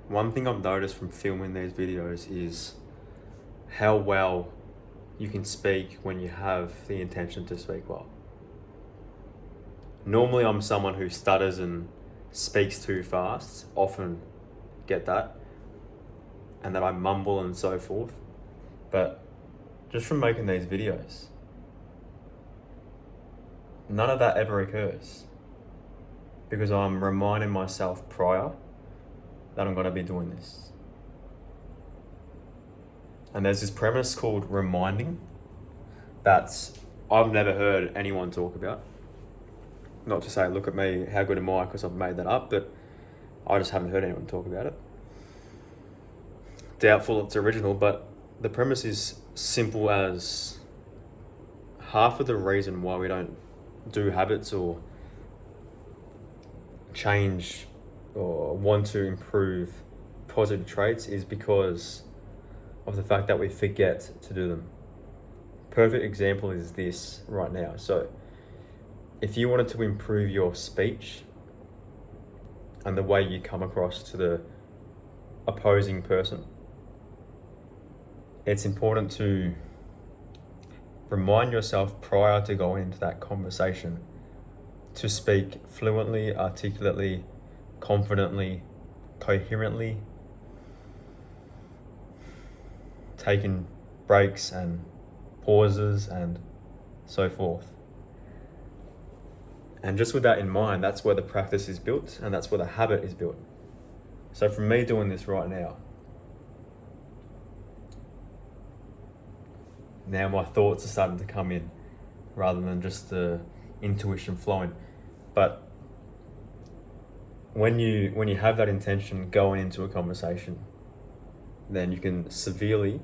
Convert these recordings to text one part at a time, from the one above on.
One thing I've noticed from filming these videos is how well you can speak when you have the intention to speak well. Normally, I'm someone who stutters and speaks too fast, often get that, and that I mumble and so forth. But just from making these videos, none of that ever occurs because I'm reminding myself prior that I'm going to be doing this. And there's this premise called reminding that I've never heard anyone talk about. Not to say, look at me, how good am I, because I've made that up, but I just haven't heard anyone talk about it. Doubtful it's original, but the premise is simple as half of the reason why we don't do habits or change or want to improve positive traits is because of the fact that we forget to do them. Perfect example is this right now. So if you wanted to improve your speech and the way you come across to the opposing person, it's important to remind yourself prior to going into that conversation to speak fluently, articulately, confidently, coherently, taking breaks and pauses and so forth. And just with that in mind, that's where the practice is built and that's where the habit is built. So from me doing this right now my thoughts are starting to come in rather than just the intuition flowing. But when you have that intention going into a conversation, then you can severely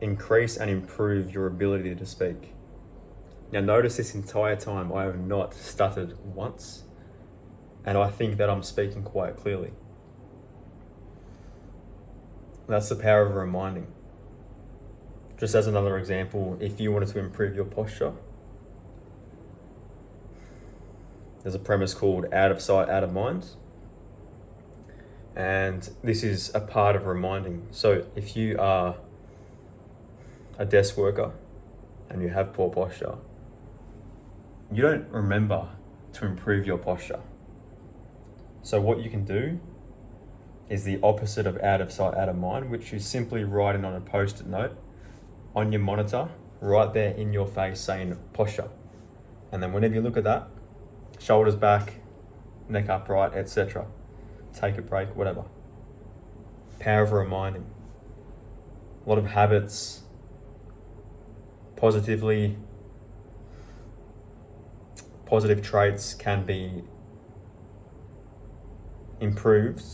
increase and improve your ability to speak. Now notice this entire time I have not stuttered once, and I think that I'm speaking quite clearly. That's the power of reminding. Just as another example, if you wanted to improve your posture, there's a premise called out of sight, out of mind. And this is a part of reminding. So if you are a desk worker and you have poor posture, you don't remember to improve your posture. So what you can do is the opposite of out of sight, out of mind, which is simply writing on a post-it note on your monitor, right there in your face saying posture. And then whenever you look at that, shoulders back, neck upright, etc. Take a break, whatever. Power of reminding. A lot of habits, positive traits can be improved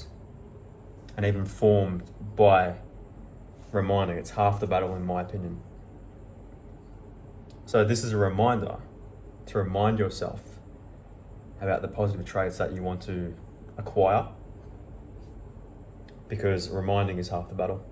and even formed by reminding. It's half the battle in my opinion. So this is a reminder to remind yourself about the positive traits that you want to acquire, because reminding is half the battle.